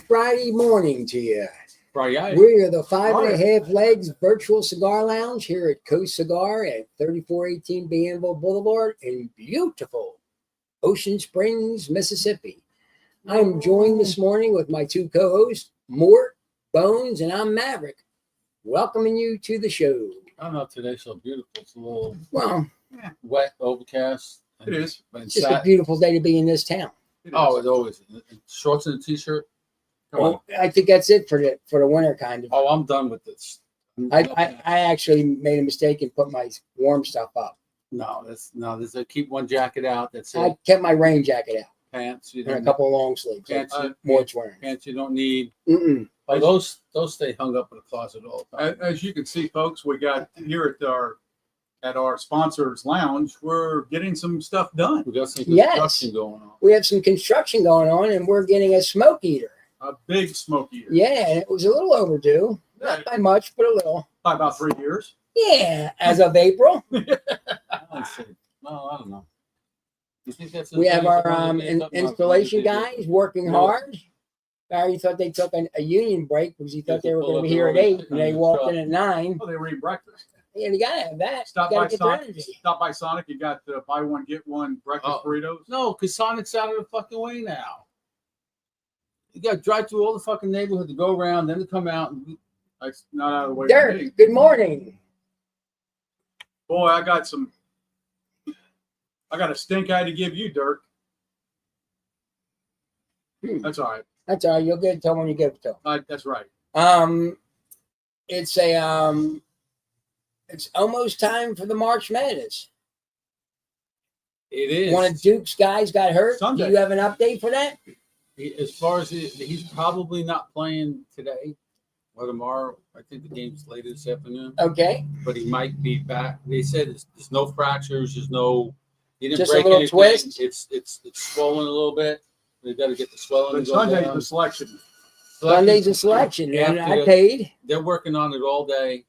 Friday morning to you. Friday. We are the 5.5 Legs Virtual Cigar Lounge here at Coast Cigar at 3418 Bienville Boulevard in beautiful Ocean Springs, Mississippi. I'm joined this morning with my two co-hosts, Mort, Bones, and I'm Maverick, welcoming you to the show. I don't know if today's so beautiful. It's a little wet, overcast. It is. It's just a beautiful day to be in this town. It's always. Shorts and a t-shirt. Well, I think that's it for the winter kind of. Oh, I'm done with this. I actually made a mistake and put my warm stuff up. There's a keep one jacket out. That's it. I kept my rain jacket out. Pants. And a couple of long sleeves. Mort's wearing. Pants you don't need. Mm-mm. Oh, those stay hung up in the closet all the time. As you can see, folks, we got here at our sponsors lounge, we're getting some stuff done. We got some construction going on. We have some construction going on, and we're getting a smoke eater. A big smoke eater. Yeah, and it was a little overdue. Not by much, but a little. By about 3 years. Yeah, as of April. I don't know. You think that's we have our installation guys working hard. Barry thought they took a union break because he thought they were going to be here at 8, and they walked in at 9. Oh, they were eating breakfast. Yeah, you got to have that. Stop by Sonic. You got the buy one, get one breakfast burritos. No, because Sonic's out of the fucking way now. You got to drive through all the fucking neighborhood to go around, then to come out. And that's not out of the way. Dirk, good morning. Boy, I got a stink eye to give you, Dirk. That's all right. That's all right. You'll get it to him when you give it to him. That's right. It's almost time for the March Madness. It is. One of Duke's guys got hurt. Sunday. Do you have an update for that? As far as he's probably not playing today or tomorrow. I think the game's later this afternoon. Okay. But he might be back. They said there's no fractures. There's no. He didn't just break a little anything. twist. It's swollen a little bit. They got to get the swelling. But Sunday's the selection. Sunday's a selection, and I paid. They're working on it all day.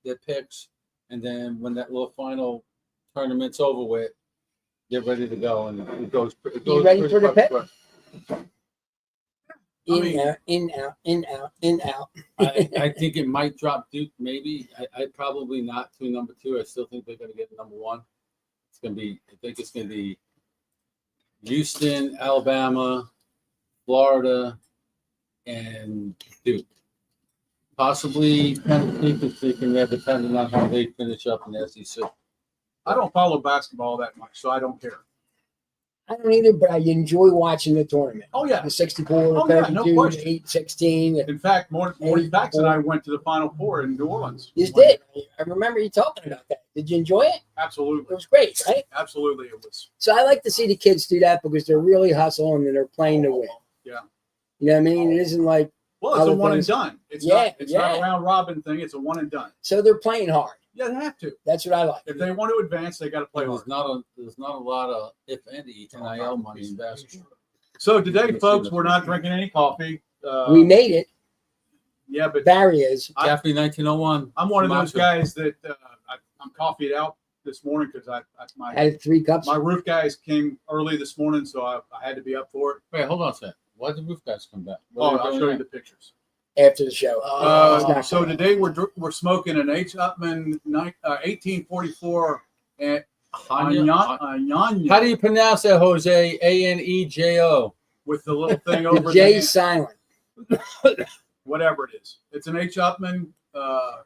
Their picks, and then when that little final tournament's over with, they're ready to go, and it goes. You ready for the pick? In, out. I think it might drop Duke, maybe. I probably not to number 2. I still think they're going to get number 1. It's going to be. I think it's going to be Houston, Alabama, Florida, and Duke. Possibly Tennessee, depending on how they finish up in the SEC. I don't follow basketball that much, so I don't care. I don't either, but I enjoy watching the tournament. Oh, yeah. The 64, 32, 8, 16. In fact, Morty Pax and I went to the Final Four in New Orleans. You did. I remember you talking about that. Did you enjoy it? Absolutely. It was great, right? Absolutely, it was. So I like to see the kids do that because they're really hustling and they're playing to win. Yeah. You know what I mean? It isn't like. Well, it's a one and done. It's not a round robin thing. It's a one and done. So they're playing hard. Yeah, they have to. That's what I like. If they want to advance, they got to play hard. There's not a lot of, if any, NIL money in basketball. So today, folks, we're not drinking any coffee. We made it. Yeah, but Barry is. Cafe 1901. I'm one of those guys that I'm coffeeed out this morning because I had 3 cups. My roof guys came early this morning, so I had to be up for it. Wait, hold on a second. Why did the roof guys come back? I'll show you the pictures after the show. So today we're smoking an H. Upman 1844 at Añejo. How do you pronounce that, Jose? Anejo. With the little thing over the J silent. Whatever it is. It's an H. Upman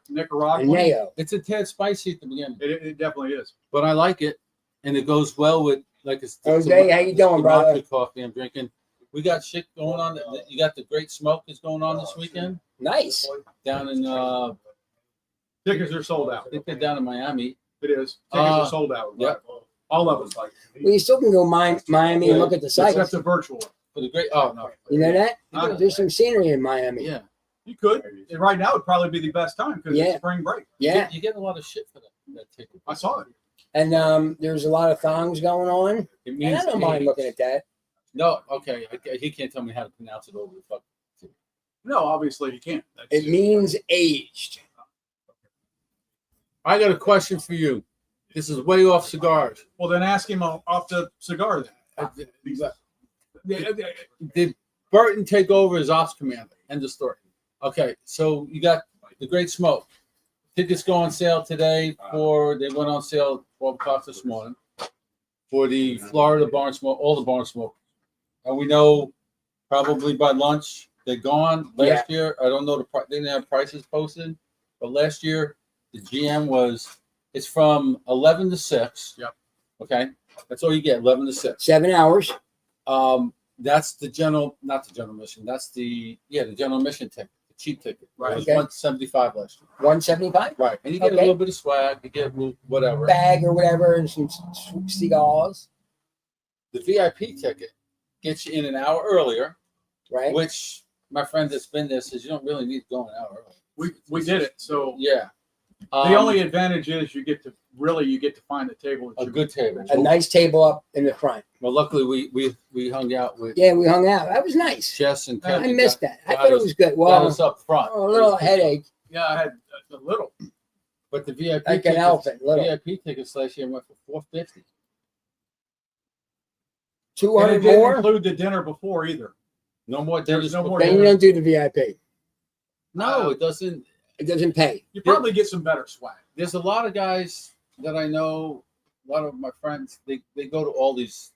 Nicaraguan. Añejo. It's a tad spicy at the beginning. It definitely is. But I like it, and it goes well with Jose, how you doing, brother? Coffee I'm drinking. We got shit going on. You got the Great Smoke is going on this weekend. Nice. Down in tickets are sold out. I think they're down in Miami. It is. Tickets are sold out. Yep. All of us. Well, you still can go Miami and look at the site. Except the virtual. For the great. Oh no. You know that? There's some scenery in Miami. Yeah. You could. Right now would probably be the best time because it's spring break. Yeah. You get a lot of shit for that ticket. I saw it. And there's a lot of thongs going on. It means I don't mind looking at that. No, okay. He can't tell me how to pronounce it over the fuck. No, obviously he can't. It means aged. I got a question for you. This is way off cigars. Well, then ask him off the cigar. Did Burton take over as ops commander. End of story. Okay, so you got the Great Smoke. Tickets go on sale today they went on sale at 12 o'clock this morning for the Florida Barn Smoke, all the Barn Smoke. And we know probably by lunch they're gone. Last year, I don't know they didn't have prices posted, but last year the GM it's from 11 to 6. Yep. Okay. That's all you get, 11 to 6. 7 hours. That's the not the general mission. That's the general mission ticket, the cheap ticket. Right. It was Okay. $175 last year. 175. Right. And you get a little bit of swag, you get whatever. Bag or whatever, and some cigars. The VIP ticket gets you in an hour earlier, Right. which my friend that's been there says you don't really need to go an hour early. We did it. So Yeah. the only advantage is you get to find a table. a good table. A nice table up in the front. Well, luckily we hung out with Yeah, we hung out. That was nice. Jess and I Kevin. missed that. I got thought it us- was good. Got Well, us up front. a little headache, Yeah, I had a little. But the VIP like an tickets, elephant. Little. VIP tickets last year went for $450. 200 And it didn't more. include the dinner before either. No more There's dinners. no more Then you don't do the VIP. No, it doesn't. It doesn't pay. You probably get some better swag. There's a lot of guys that I know, a lot of my friends, they go to all these,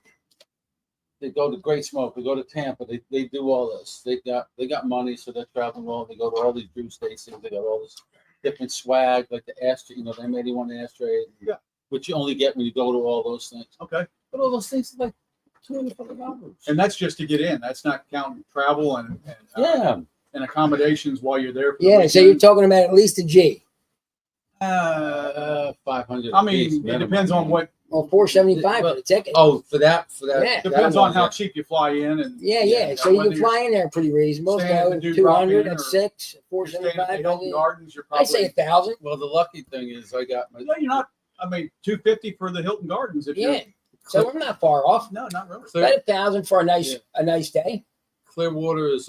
they go to Great Smoke, they go to Tampa, they do all this. They got money, so they're traveling all, they go to all these brew stations, they got all this different swag, like the ashtray, they made you one ashtray, Yeah. which you only get when you go to all those things. Okay. But all those things are like $200. And that's just to get in. That's not counting travel and Yeah. and accommodations while you're there. For the Yeah, so you're weekend. talking about at least a G. 500. I apiece, mean, it minimum. depends on what. Well, 475 for the ticket. Oh, for that. Yeah. Depends that on how one, cheap you fly in and. Yeah. So you whether can you're fly in there pretty reasonable. staying at So the Dude 200 Drop-In at or 6, you're staying at the 475. Hilton Gardens, you're I say probably. 1,000. Well, the lucky thing is I got my No, you're not. I mean, $250 for the Hilton Gardens. If Yeah. you're, So we're not far off. no, not really. About 1,000 for a nice day. Clearwater is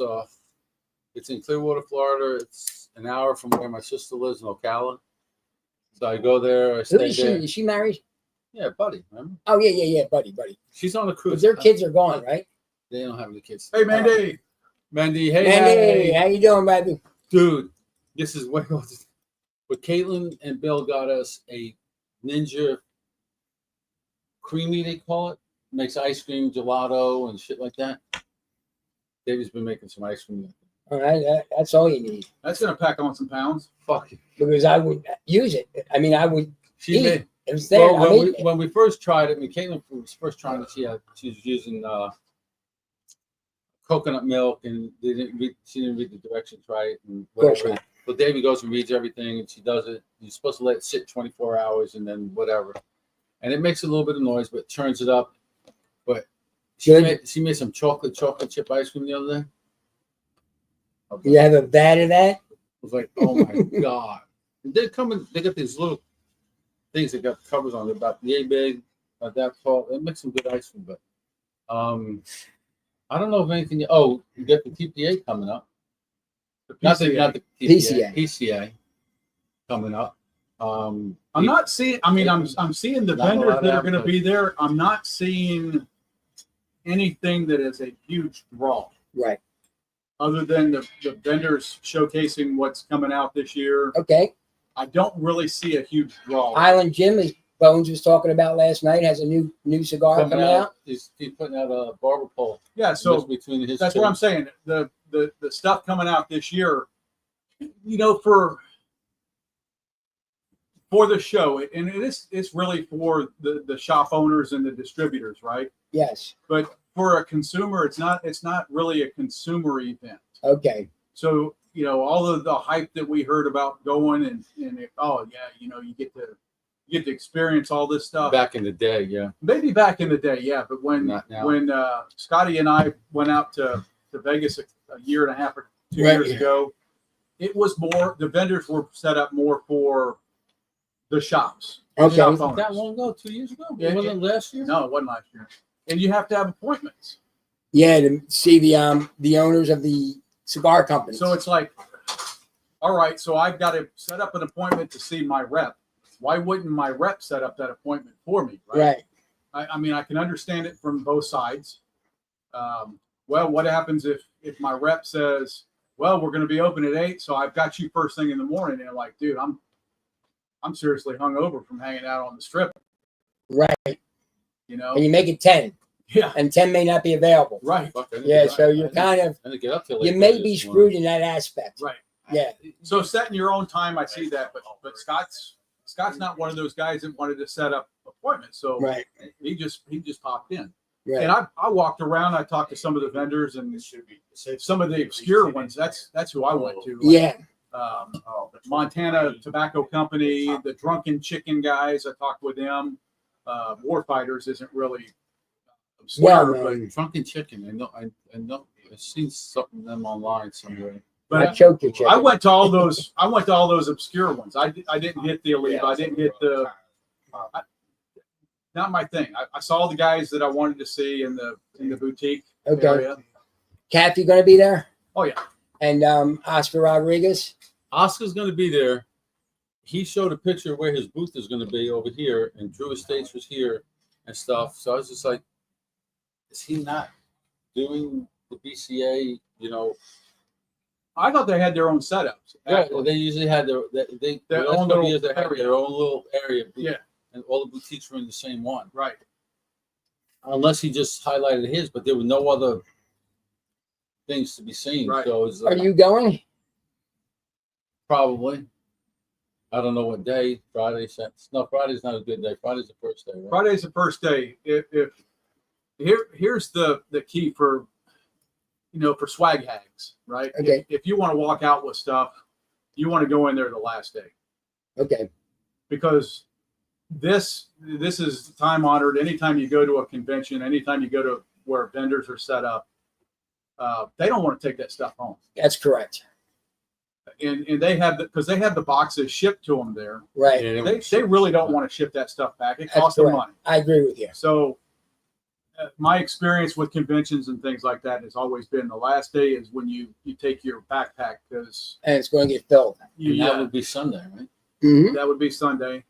it's in Clearwater, Florida. It's an hour from where my sister lives in Ocala. So I go there, I Who stay is she? there. Is she married? Yeah, buddy, remember? Oh yeah, buddy. She's on a But cruise. their kids are gone, right? They don't have any kids. Hey, Mandy. Mandy, hey, Mandy, how you doing, baby? dude, this is way off. But Caitlin and Bill got us a Ninja Creamy, they call it. Makes ice cream, gelato, and shit like that. David's been making some ice cream. All right, that's all you need. That's gonna pack on some pounds. Fuck it. Because I would use it. I mean, I would She eat. made. It was there. Well, I mean, when we first tried it, when Caitlin was first trying it, she was using coconut milk, and she didn't read the directions right, and course whatever. not. But Davey goes and reads everything, and she does it. You're supposed to let it sit 24 hours, and then whatever. And it makes a little bit of noise, but turns it up. But Good. she made some chocolate chip ice cream the other day. You have a vat of that? I was like, oh my god! And they got these little things that got covers on it about yay big, that tall. It makes some good ice cream, but I don't know if anything. Oh, you got the TPA coming up. The Not PCA. the PCA. PCA coming up. I'm not seeing. I mean, I'm seeing the Not a vendors lot that of are going to be there. I'm not seeing anything that is a huge draw, Right. other than the vendors showcasing what's coming out this year. Okay. I don't really see a huge draw. Island Jim, as Bones was talking about last night, has a new cigar coming out. He's putting out a barber pole. Yeah, so between his that's two. what I'm saying. The stuff coming out this year, for the show, and it's really for the shop owners and the distributors, right? Yes. But for a consumer, it's not really a consumer event. Okay. So all of the hype that we heard about going and you get to experience all this stuff. Back in the day, yeah. Maybe back in the day, yeah. But when Not now. Scotty and I went out to Vegas a year and a half or 2 Right. years ago, it was more, the vendors were set up more for the shops. Okay. Shop Wasn't that owners. long ago? 2 years ago? Yeah, Wasn't it last year? No, it wasn't last year. And you have to have appointments. Yeah, to see the owners of the cigar companies. So it's like, all right, so I've got to set up an appointment to see my rep. Why wouldn't my rep set up that appointment for me? right. I mean, I can understand it from both sides. Well, what happens if if my rep says, well, we're going to be open at 8, so I've got you first thing in the morning, and I'm like, dude, I'm seriously hungover from hanging out on the strip, Right. you know? And you make it 10, Yeah, and 10 may not be available. right, Fuck, I didn't Yeah, get- so you're I didn't- kind of, I didn't get up till you 8:30 may be this morning. screwed in that aspect. right. Yeah. So setting your own time, I see that, but Scott's not one of those guys that wanted to set up appointments, so Right. he just popped in. Right. And I walked around, I talked to some of the vendors, and some of the obscure ones. That's who I went to. Like, Yeah. Montana Tobacco Company, the Drunken Chicken guys. I talked with them. Warfighters isn't really obscure, Well, but Drunken Chicken. I know. I've seen something of them online somewhere. I but choked your chicken. I went to all those. I went to all those obscure ones. I didn't hit the elite. I didn't hit the. Not my thing. I saw the guys that I wanted to see in the boutique Okay. area. Kathy going to be there? Oh yeah. And Oscar Rodriguez? Oscar's going to be there. He showed a picture of where his booth is going to be over here, and Drew Estates was here and stuff. So I was just like, is he not doing the BCA? You know, I thought they had their own setups. yeah, actually. they usually had their Their last own couple little years they had area. their own little area. Yeah. And all the boutiques were in the same one, Right. unless he just highlighted his. But there were no other things to be seen. Right. So it's Are you going? probably. I don't know what day. Friday. No, Friday's not a good day. Friday's the first day. Right? Friday's the first day. If here's the key for for swag hags, right? Okay. If you want to walk out with stuff, you want to go in there the last day, Okay. because this is time honored. Anytime you go to a convention, anytime you go to where vendors are set up, they don't want to take that stuff home, That's correct. and they have because they have the boxes shipped to them there. Right. Yeah, They really don't want to ship that stuff back. It That's costs them correct. money. I agree with you. So my experience with conventions and things like that has always been the last day is when you take your backpack, because And it's going to get filled. And that would be Sunday, right? Mm-hmm. that would be Sunday.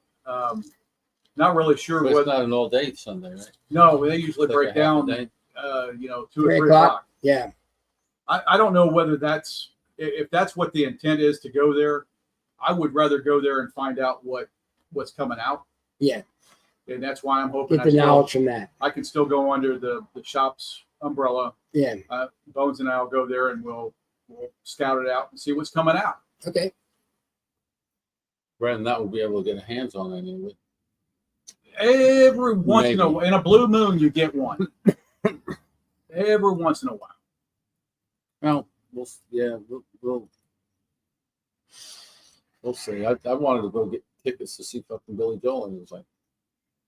Not really sure But it's what. not an all day Sunday, right? No, they usually It's like break a half a down. day. 2 or 3 3 o'clock? o'clock. Yeah. I don't know whether that's if that's what the intent is to go there. I would rather go there and find out what's coming out. Yeah. And that's why I'm hoping Get the knowledge from that. I can still go under the shop's umbrella. Yeah. Bones and I'll go there and we'll scout it out and see what's coming out. Okay. Brandon, that would be able to get a hands on anyway. Every once in Maybe. in a blue moon, you get one. Every once in a while. Well, we'll see. I wanted to go get tickets to see fucking Billy Joel, and it was like,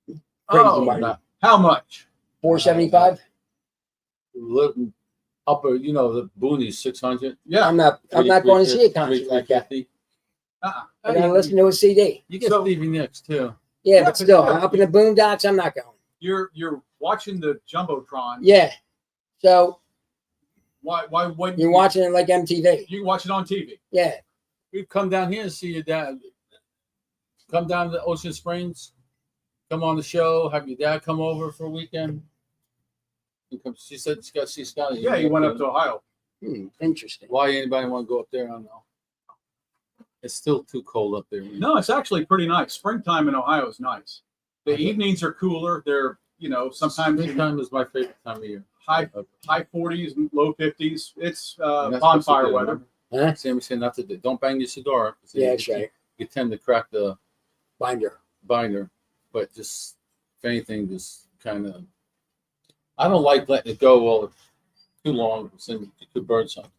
Crazy Oh, money. not how much? 475? little upper, the boonies, 600. Yeah. I'm not going to see a concert like that. 350. Uh-uh. I'm going to listen to a CD. You get So- Stevie Nicks too. Yeah, Yeah, but but still, still. up in the boondocks, I'm not going. You're watching the Jumbotron. Yeah. So Why wouldn't you're watching it like MTV. You can watch it on TV. Yeah. We'd come down here and see your dad. Come down to Ocean Springs. Come on the show. Have your dad come over for a weekend. She said she's got to see Scotty. Yeah, he went up to Ohio. Interesting. Why anybody want to go up there? I don't know. It's still too cold up there. No, it's actually pretty nice. Springtime in Ohio is nice. The evenings are cooler. They're sometimes Springtime is my favorite time of year. high 40s, low 50s. It's And that's bonfire what you weather. do. Huh? Sammy said not to do. Don't bang your cigar. Yeah, that's right. You tend to crack the Binder. binder, but just if anything, just kind of. I don't like letting it go too long. So you could burn something.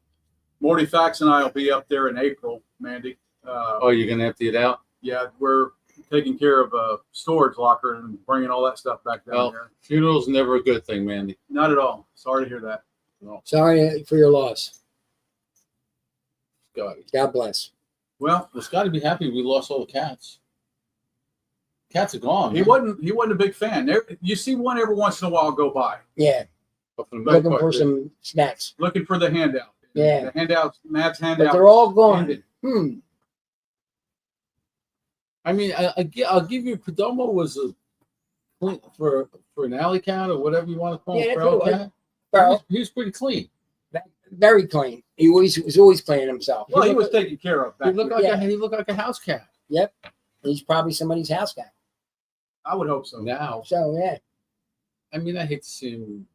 Morty Fax and I will be up there in April, Mandy. Oh, you're gonna empty it out? Yeah, we're taking care of a storage locker and bringing all that stuff back down Well, there. funeral's never a good thing, Mandy. Not at all. Sorry to hear that. No, Sorry for your loss. God. God bless. Well, It's got to be happy we lost all the cats. Cats are gone. he man. wasn't a big fan. You see one every once in a while go by, Yeah. But for the most Looking part, for they- some snacks. looking for the handout. Yeah. The handout, Matt's But handout. they're all gone. ended. I mean, I'll give you. Perdomo was a clean for an alley cat or whatever you want to call Yeah, it. that's Feral what it was. cat. Feral. He was pretty clean. Very clean. He was always cleaning himself. Well, he was taken care of. He Back looked then. like he looked like a house cat. Yep. He's probably somebody's house cat. I would hope so. Now, So yeah. I mean, I hate to see him.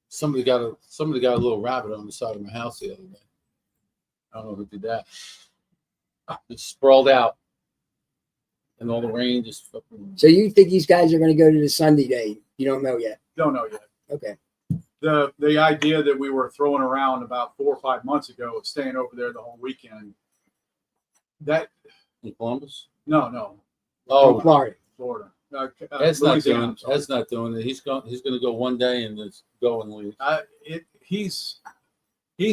Somebody got a little rabbit on the side of my house the other day. I don't know who did that. Just sprawled out, and all the rain just fucking. So you think these guys are going to go to the Sunday day? You don't know yet. Don't know yet. Okay. The idea that we were throwing around about 4 or 5 months ago of staying over there the whole weekend. That In Columbus? no, Oh, Florida. Florida. That's not Louisiana, doing. I'm sorry. That's not doing it. He's going to go one day and just go and leave. He's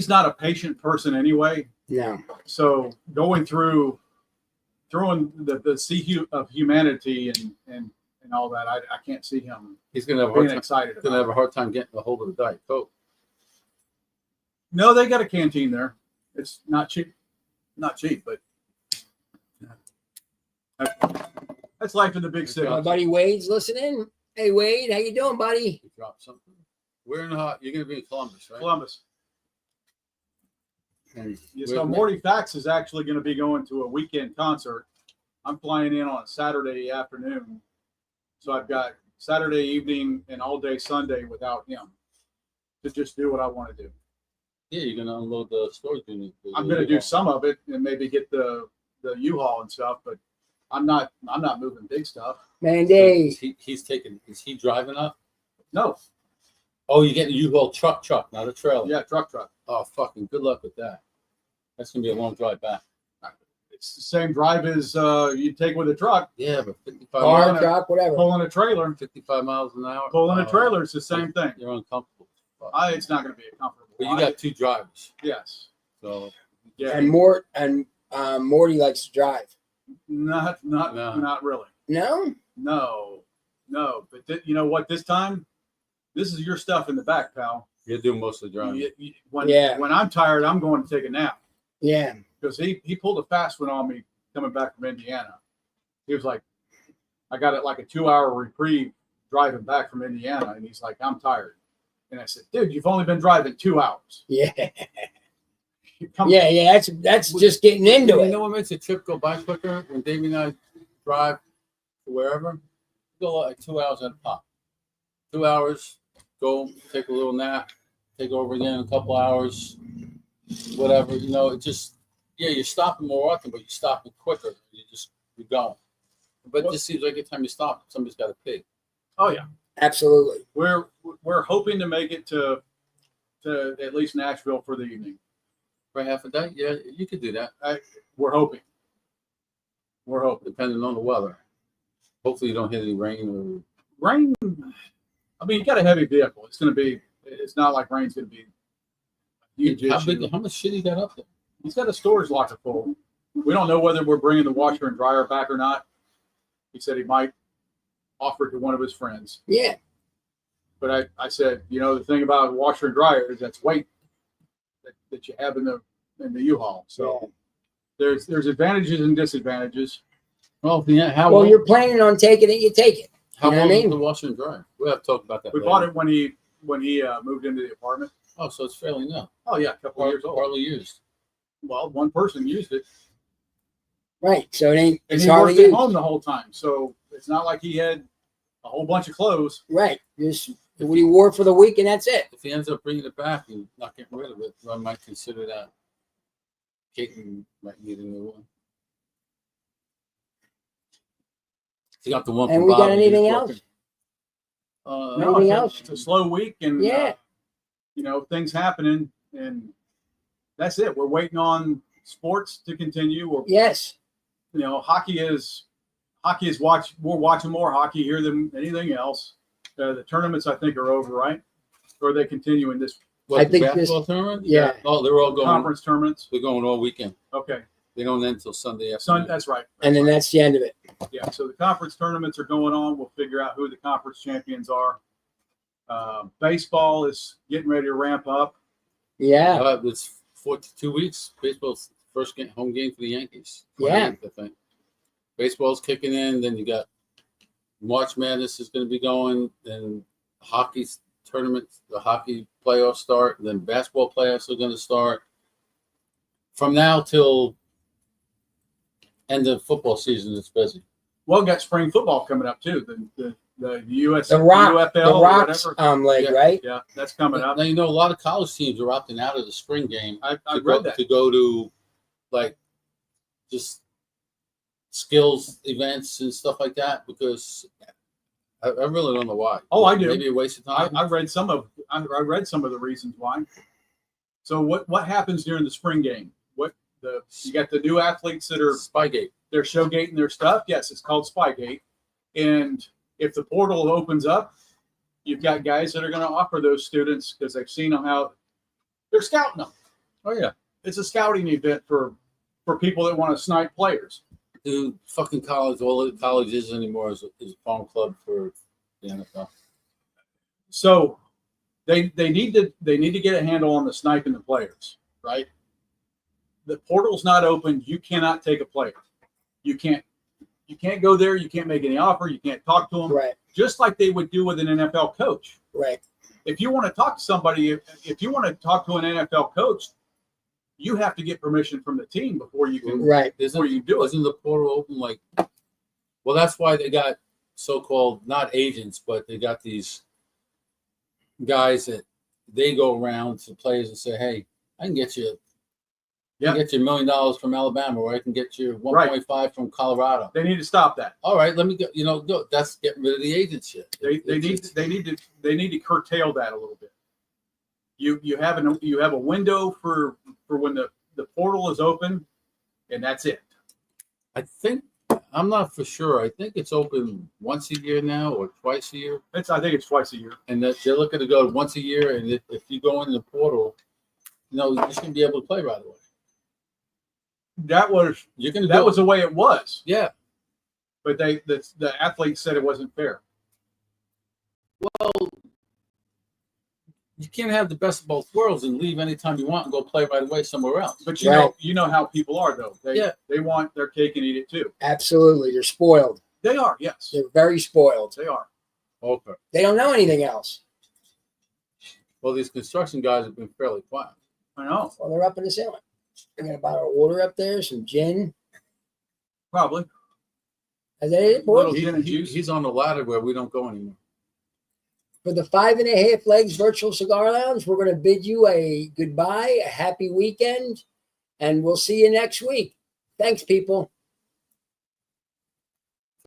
not a patient person anyway. No. So going through, throwing the sea of humanity and all that, I can't see him He's going to have a being hard time. excited Going to about have it. a hard time getting a hold of the Diet Coke. No, they got a canteen there. It's not cheap, but that's life in the big city. My buddy Wade's listening. Hey Wade, how you doing, buddy? He dropped something. We're in the hot. You're going to be in Columbus, right? Columbus. And So Morty Fax is actually going to be going to a weekend concert. I'm flying in on Saturday afternoon. So I've got Saturday evening and all day Sunday without him to just do what I want to do. Yeah, you're going to unload the storage unit. I'm going to do some of it and maybe get the U-Haul and stuff, but I'm not moving big stuff. Man, Dave. He's taking. Is he driving up? No. Oh, you're getting a U-Haul truck, not a trailer. Yeah, truck. Oh, fucking good luck with that. That's gonna be a long drive back. It's the same drive as you take with a truck. Yeah, but 55 Car, miles, truck, whatever. Pulling a trailer. 55 miles an hour. Pulling a trailer is the same thing. You're uncomfortable. It's not going to be a comfortable But you ride. got two drivers, Yes. so Yeah. And Morty likes to drive. Not No. really. No? No. But you know what? This time, this is your stuff in the back, pal. you're doing most of the driving. When I'm tired, I'm going to take a nap Yeah. because he pulled a fast one on me coming back from Indiana. He was like, I got it like a 2-hour reprieve driving back from Indiana, and he's like, I'm tired. And I said, dude, you've only been driving 2 hours. Yeah. Come Yeah. That's just getting into You it. know what makes a trip go by quicker? When Davey and I drive to wherever, go like 2 hours at a pop. 2 hours, go take a little nap, take over again in a couple hours, whatever. You know, it just you're stopping more often, but you're stopping quicker. You're going. But it just seems like every time you stop, somebody's got to pay. Oh yeah, Absolutely. we're hoping to make it to at least Nashville for the evening. For half a day? Yeah, you could do that, We're hoping. depending on the weather. Hopefully you don't hit any rain Rain. I mean, you got a heavy vehicle. It's not like rain's going to be a huge or issue. how much shit he got up there? He's got a storage locker full. We don't know whether we're bringing the washer and dryer back or not. He said he might offer it to one of his friends. Yeah. But I said, the thing about washer and dryer is that's weight that you have in the U-Haul. So there's advantages and disadvantages. Well, yeah, how Well, long? you're planning on taking it, you take it. How you know long what I is mean? the washer and dryer? We'll have to talk about that. We later. bought it when he moved into the apartment. Oh, so it's fairly new. Oh yeah, a couple of years old. Hardly used. Well, one person used it, Right. So and it's he hardly worked at used. home the whole time. So it's not like he had a whole bunch of clothes. Right. Just what he wore for the week and that's it. If he ends up bringing it back and not getting rid of it, I might consider that. Caton might need a new one. He got the one And from we got Bobby, he's anything working. else? No, Anything it's else? a slow week, and Yeah. things happening, and that's it. We're waiting on sports to continue. Yes. Hockey is we're watching more hockey here than anything else. The tournaments I think are over, right? Or are they continuing this What, I the think basketball tournament? yeah. Oh, they're all going. conference tournaments? They're going all weekend. Okay, They don't end until Sunday afternoon. that's right. And then that's the end of it. Yeah, so the conference tournaments are going on. We'll figure out who the conference champions are. Baseball is getting ready to ramp up. Yeah. It's 2 weeks. Baseball's first home game for the Yankees. Yeah. 28th, I think. Baseball's kicking in. Then you got March Madness is going to be going. Then hockey's tournament, the hockey playoffs start, and then basketball playoffs are going to start. From now till end of football season, it's busy. Well, got spring football coming up too. The US, The Rocks UFL, or Rocks whatever. leg, Yeah. right? Yeah, that's coming up. Now, you know, a lot of college teams are opting out of the spring game I to read go, that. to go to like just skills events and stuff like that because I really don't know why. Oh, I do. Maybe a waste of time. I read some of the reasons why. So what happens during the spring game? You got the new athletes that are Spygate. they're showgating their stuff. Yes, it's called Spygate. And if the portal opens up, you've got guys that are going to offer those students because they've seen them out. They're scouting them. Oh yeah, It's a scouting event for people that want to snipe players. dude. Fucking college. All that college is anymore is a farm club for the NFL. So they need to get a handle on the sniping the players, right? The portal's not open. You cannot take a player. You can't go there. You can't make any offer. You can't talk to them. Right, Just like they would do with an NFL coach. right. If you want to talk to somebody, if you want to talk to an NFL coach, you have to get permission from the team before you can. Right. Before you do it. Isn't the portal open? Like, well, that's why they got so-called not agents, but they got these guys that they go around to players and say, "Hey, I can get you." I can get you $1 million from Alabama, or I can get you 1.5 from Colorado. They need to stop that. All right, let me go. Go. That's getting rid of the agent shit. They need to curtail that a little bit. You have a window for when the portal is open, and that's it. I think I'm not for sure. I think it's open once a year now or twice a year, I think it's twice a year. and that they're looking to go once a year. And if you go in the portal, you shouldn't be able to play right away. That was You're gonna that was the way it was, yeah. but the athletes said it wasn't fair. Well, you can't have the best of both worlds and leave anytime you want and go play right away somewhere else. But Right. you know how people are though. They want their cake and eat it too. Absolutely. They're spoiled. They are, yes, They're very spoiled. they are. Okay. They don't know anything else. Well, these construction guys have been fairly quiet. I know, Well, they're up in the ceiling. They got a bottle of water up there, some gin. probably. Is that it, boys? Little gin and juice. He's on the ladder where we don't go anymore. For the 5.5 Legs Virtual Cigar Lounge, we're going to bid you a goodbye, a happy weekend, and we'll see you next week. Thanks, people.